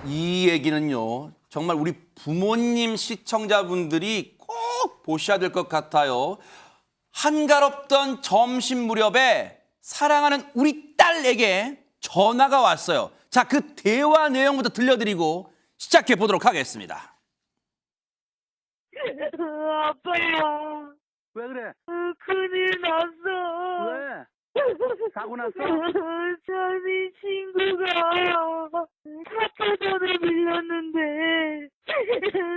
이 얘기는요, 정말 우리 부모님 시청자분들이 꼭 보셔야 될 것 같아요. 한가롭던 점심 무렵에 사랑하는 우리 딸에게 전화가 왔어요. 자, 그 대화 내용부터 들려드리고 시작해 보도록 하겠습니다. 아빠, 왜 그래? 큰일 났어. 왜? 사고 났어? 찬이 친구가 4차전을 빌렸는데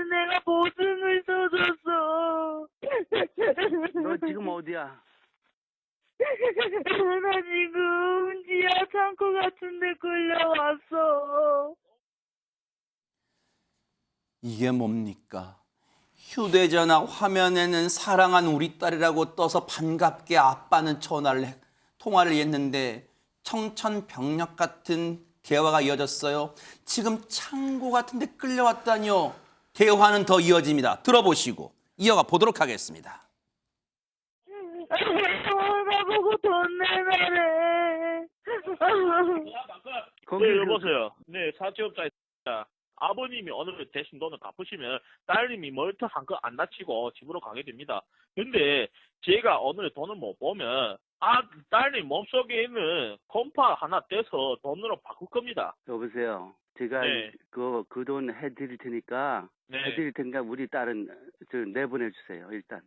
내가 보증을 써줬어. 너 지금 어디야? 나 지금 지하 창고 같은 데 끌려왔어. 이게 뭡니까? 휴대전화 화면에는 사랑한 우리 딸이라고 떠서 반갑게 아빠는 통화를 했는데 청천벽력 같은 대화가 이어졌어요. 지금 창고 같은 데 끌려왔다니요. 대화는 더 이어집니다. 들어보시고 이어가 보도록 하겠습니다. 나보고 돈 내놔래. 거기 네, 여보세요. 네, 사채업자입니다. 아버님이 오늘 대신 돈을 갚으시면 딸님이 멀쩡한 거 안 다치고 집으로 가게 됩니다. 근데 제가 오늘 돈을 못 보면 딸님 몸속에 있는 컴파 하나 떼서 돈으로 바꿀 겁니다. 여보세요. 제가 네. 그 돈 해드릴 테니까 네. 우리 딸은 내보내 주세요. 일단.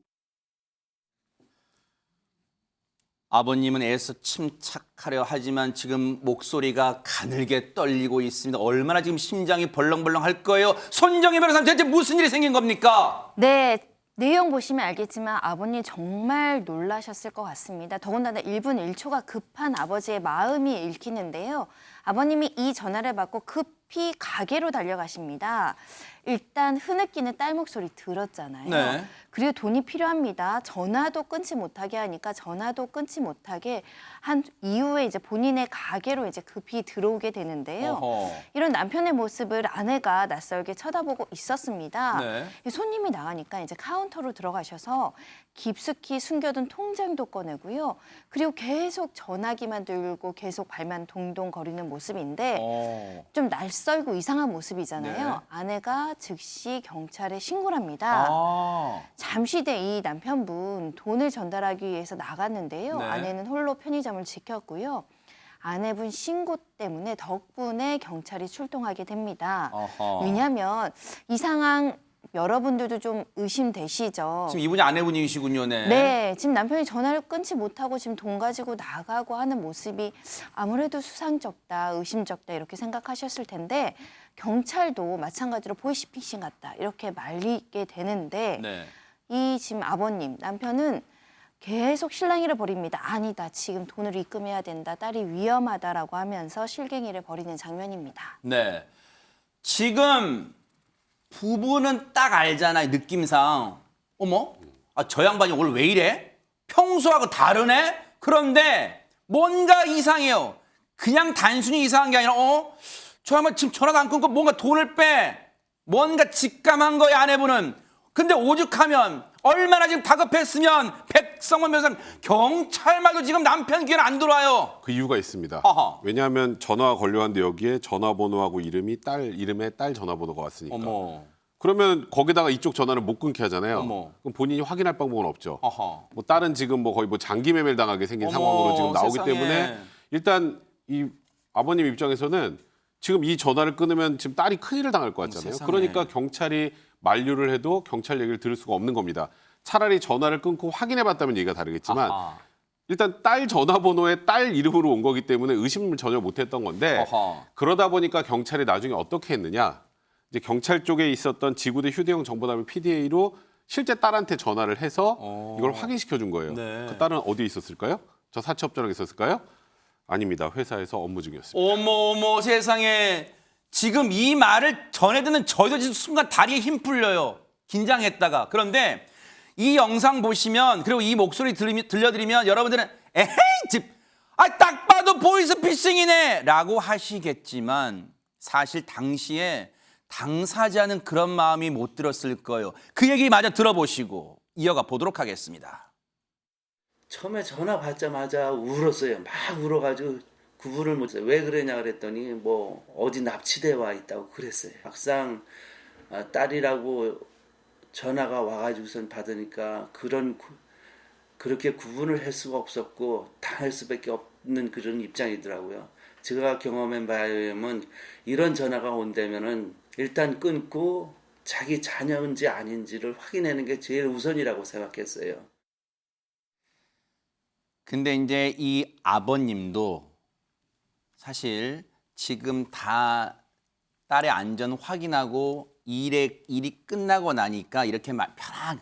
아버님은 애써 침착하려 하지만 지금 목소리가 가늘게 떨리고 있습니다. 얼마나 지금 심장이 벌렁벌렁 할 거예요. 손정혜 변호사님, 대체 무슨 일이 생긴 겁니까? 네, 내용 보시면 알겠지만 아버님 정말 놀라셨을 것 같습니다. 더군다나 1분 1초가 급한 아버지의 마음이 읽히는데요. 아버님이 이 전화를 받고 급히 가게로 달려가십니다. 일단 흐느끼는 딸 목소리 들었잖아요. 네. 그리고 돈이 필요합니다. 전화도 끊지 못하게 하니까 전화도 끊지 못하게 한 이후에 이제 본인의 가게로 이제 급히 들어오게 되는데요. 어허. 이런 남편의 모습을 아내가 낯설게 쳐다보고 있었습니다. 네. 손님이 나가니까 이제 카운터로 들어가셔서 깊숙이 숨겨둔 통장도 꺼내고요. 그리고 계속 전화기만 들고 계속 발만 동동 거리는 모습인데 좀 낯설고 이상한 모습이잖아요. 네. 아내가 즉시 경찰에 신고를 합니다. 잠시 뒤에 이 남편분 돈을 전달하기 위해서 나갔는데요. 네. 아내는 홀로 편의점을 지켰고요. 아내분 신고 때문에 덕분에 경찰이 출동하게 됩니다. 어허. 왜냐하면 이 상황 여러분들도 좀 의심되시죠? 지금 이분이 아내분이시군요. 네. 네, 지금 남편이 전화를 끊지 못하고 지금 돈 가지고 나가고 하는 모습이 아무래도 수상쩍다, 의심쩍다 이렇게 생각하셨을 텐데 경찰도 마찬가지로 보이스피싱 같다 이렇게 말리게 되는데 네. 이 지금 아버님, 남편은 계속 실랑이를 벌입니다. 아니다, 지금 돈을 입금해야 된다, 딸이 위험하다라고 하면서 실갱이를 벌이는 장면입니다. 네. 지금 부부는 딱 알잖아요, 느낌상. 어머? 저 양반이 오늘 왜 이래? 평소하고 다르네? 그런데 뭔가 이상해요. 그냥 단순히 이상한 게 아니라 저 양반 지금 전화도 안 끊고 뭔가 돈을 빼. 뭔가 직감한 거야, 아내분은. 근데 오죽하면 얼마나 지금 다급했으면 백성원 변호사님, 경찰 말도 지금 남편 귀에는 안 들어와요. 그 이유가 있습니다. 아하. 왜냐하면 전화가 걸려왔는데 여기에 전화번호하고 이름에 딸 전화번호가 왔으니까. 어머. 그러면 거기다가 이쪽 전화를 못 끊게 하잖아요. 어머. 그럼 본인이 확인할 방법은 없죠. 아하. 뭐 딸은 지금 뭐 거의 뭐 장기 매매를 당하게 생긴 어머, 상황으로 지금 나오기 세상에. 때문에 일단 이 아버님 입장에서는 지금 이 전화를 끊으면 지금 딸이 큰일을 당할 것 같잖아요. 세상에. 그러니까 경찰이 만류를 해도 경찰 얘기를 들을 수가 없는 겁니다. 차라리 전화를 끊고 확인해봤다면 얘기가 다르겠지만 아하. 일단 딸 전화번호에 딸 이름으로 온 거기 때문에 의심을 전혀 못했던 건데 어허. 그러다 보니까 경찰이 나중에 어떻게 했느냐, 이제 경찰 쪽에 있었던 지구대 휴대용 정보담을 PDA로 실제 딸한테 전화를 해서 이걸 확인시켜 준 거예요. 네. 그 딸은 어디에 있었을까요? 저 사채업자랑 있었을까요? 아닙니다. 회사에서 업무 중이었습니다. 어머 세상에, 지금 이 말을 전해 듣는 저희도 지금 순간 다리에 힘 풀려요. 긴장했다가. 그런데 이 영상 보시면, 그리고 이 목소리 들려드리면 여러분들은 에헤이 딱 봐도 보이스피싱이네 라고 하시겠지만 사실 당시에 당사자는 그런 마음이 못 들었을 거예요. 그 얘기 마저 들어보시고 이어가 보도록 하겠습니다. 처음에 전화 받자마자 울었어요. 막 울어가지고 구분을 못해요. 왜 그러냐 그랬더니 뭐 어디 납치돼 와 있다고 그랬어요. 막상 딸이라고 전화가 와가지고선 받으니까 그렇게 구분을 할 수가 없었고 당할 수밖에 없는 그런 입장이더라고요. 제가 경험한 바에 의하면 이런 전화가 온다면은 일단 끊고 자기 자녀인지 아닌지를 확인하는 게 제일 우선이라고 생각했어요. 근데 이제 이 아버님도 사실 지금 다 딸의 안전 확인하고 일이 끝나고 나니까 이렇게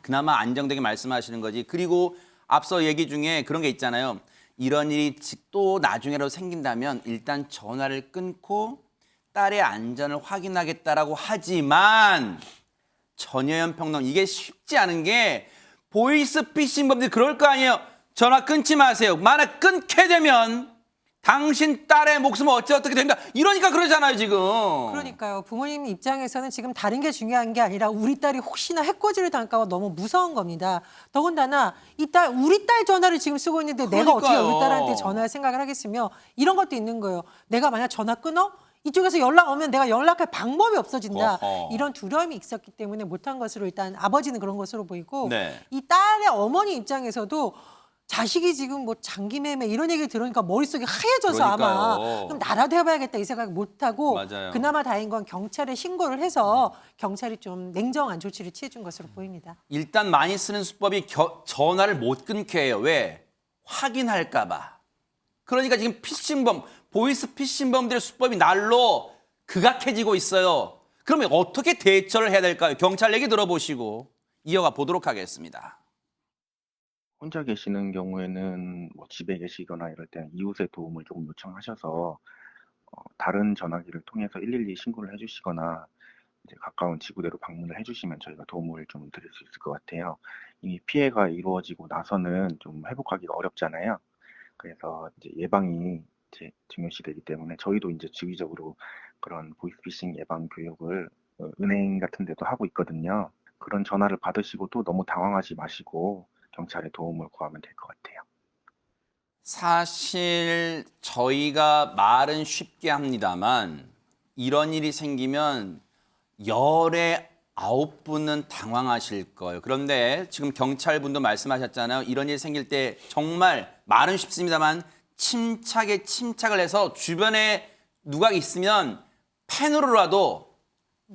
그나마 안정되게 말씀하시는 거지. 그리고 앞서 얘기 중에 그런 게 있잖아요. 이런 일이 또 나중에라도 생긴다면 일단 전화를 끊고 딸의 안전을 확인하겠다라고 하지만 전여현 평론 이게 쉽지 않은 게 보이스피싱범들이 그럴 거 아니에요. 전화 끊지 마세요. 만약 끊게 되면 당신 딸의 목숨은 어떻게 됩니다. 이러니까 그러잖아요 지금. 그러니까요. 부모님 입장에서는 지금 다른 게 중요한 게 아니라 우리 딸이 혹시나 해코지를 당할까 봐 너무 무서운 겁니다. 더군다나 우리 딸 전화를 지금 쓰고 있는데 내가 어떻게 그러니까요. 우리 딸한테 전화할 생각을 하겠으며 이런 것도 있는 거예요. 내가 만약 전화 끊어? 이쪽에서 연락 오면 내가 연락할 방법이 없어진다. 어허. 이런 두려움이 있었기 때문에 못한 것으로 일단 아버지는 그런 것으로 보이고 네. 이 딸의 어머니 입장에서도 자식이 지금 뭐 장기매매 이런 얘기를 들으니까 머릿속이 하얘져서 아마 그러니까요. 그럼 나라도 해봐야겠다 이 생각 못하고 맞아요. 그나마 다행인 건 경찰에 신고를 해서 경찰이 좀 냉정한 조치를 취해준 것으로 보입니다. 일단 많이 쓰는 수법이 전화를 못 끊게 해요. 왜? 확인할까 봐. 그러니까 지금 보이스피싱범들의 수법이 날로 극악해지고 있어요. 그러면 어떻게 대처를 해야 될까요? 경찰 얘기 들어보시고 이어가 보도록 하겠습니다. 혼자 계시는 경우에는 뭐 집에 계시거나 이럴 때는 이웃의 도움을 조금 요청하셔서 다른 전화기를 통해서 112 신고를 해주시거나 이제 가까운 지구대로 방문을 해주시면 저희가 도움을 좀 드릴 수 있을 것 같아요. 이미 피해가 이루어지고 나서는 좀 회복하기가 어렵잖아요. 그래서 이제 예방이 이제 중요시되기 때문에 저희도 이제 주기적으로 그런 보이스피싱 예방 교육을 은행 같은 데도 하고 있거든요. 그런 전화를 받으시고도 너무 당황하지 마시고 경찰의 도움을 구하면 될 것 같아요. 사실 저희가 말은 쉽게 합니다만 이런 일이 생기면 열의 9분은 당황하실 거예요. 그런데 지금 경찰분도 말씀하셨잖아요. 이런 일이 생길 때 정말 말은 쉽습니다만 침착을 해서 주변에 누가 있으면 펜으로라도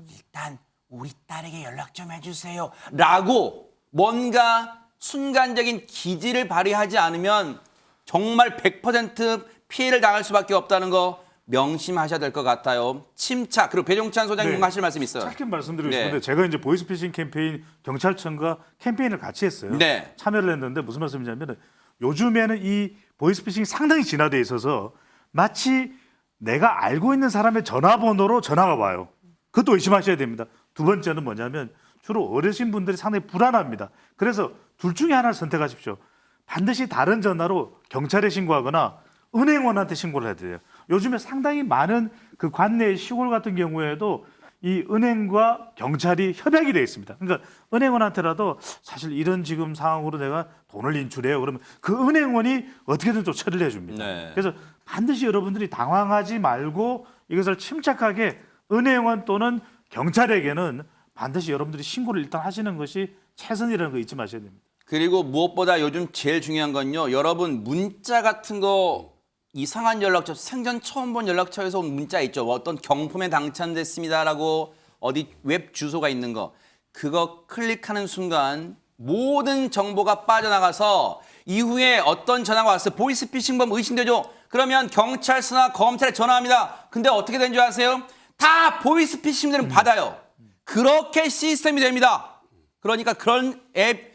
일단 우리 딸에게 연락 좀 해주세요 라고 뭔가 순간적인 기지를 발휘하지 않으면 정말 100% 피해를 당할 수밖에 없다는 거 명심하셔야 될 것 같아요. 침착. 그리고 배종찬 소장님 하실 말씀 있어요. 짧게 말씀드리고 네. 싶은데 제가 이제 보이스피싱 캠페인 경찰청과 캠페인을 같이 했어요. 네. 참여를 했는데 무슨 말씀이냐면 요즘에는 이 보이스피싱이 상당히 진화돼 있어서 마치 내가 알고 있는 사람의 전화번호로 전화가 와요. 그것도 의심하셔야 됩니다. 두 번째는 뭐냐면 주로 어르신분들이 상당히 불안합니다. 그래서 둘 중에 하나를 선택하십시오. 반드시 다른 전화로 경찰에 신고하거나 은행원한테 신고를 해야 돼요. 요즘에 상당히 많은 그 관내 시골 같은 경우에도 이 은행과 경찰이 협약이 되어 있습니다. 그러니까 은행원한테라도 사실 이런 지금 상황으로 내가 돈을 인출해요. 그러면 그 은행원이 어떻게든 또 처리를 해줍니다. 네. 그래서 반드시 여러분들이 당황하지 말고 이것을 침착하게 은행원 또는 경찰에게는 반드시 여러분들이 신고를 일단 하시는 것이 최선이라는 거 잊지 마셔야 됩니다. 그리고 무엇보다 요즘 제일 중요한 건요. 여러분 문자 같은 거 이상한 연락처, 생전 처음 본 연락처에서 온 문자 있죠. 어떤 경품에 당첨됐습니다라고 어디 웹 주소가 있는 거. 그거 클릭하는 순간 모든 정보가 빠져나가서 이후에 어떤 전화가 왔어요. 보이스피싱범 의심되죠. 그러면 경찰서나 검찰에 전화합니다. 근데 어떻게 된 줄 아세요? 다 보이스피싱들은 받아요. 그렇게 시스템이 됩니다. 그러니까 그런 앱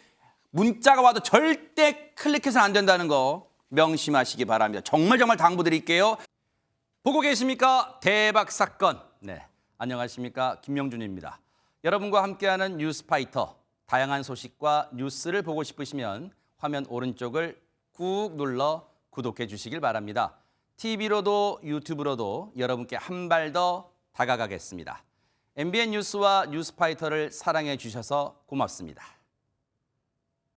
문자가 와도 절대 클릭해서는 안 된다는 거 명심하시기 바랍니다. 정말 당부드릴게요. 보고 계십니까? 대박 사건. 네, 안녕하십니까? 김명준입니다. 여러분과 함께하는 뉴스파이터. 다양한 소식과 뉴스를 보고 싶으시면 화면 오른쪽을 꾹 눌러 구독해 주시길 바랍니다. TV로도 유튜브로도 여러분께 한 발 더 다가가겠습니다. MBN 뉴스와 뉴스파이터를 사랑해 주셔서 고맙습니다.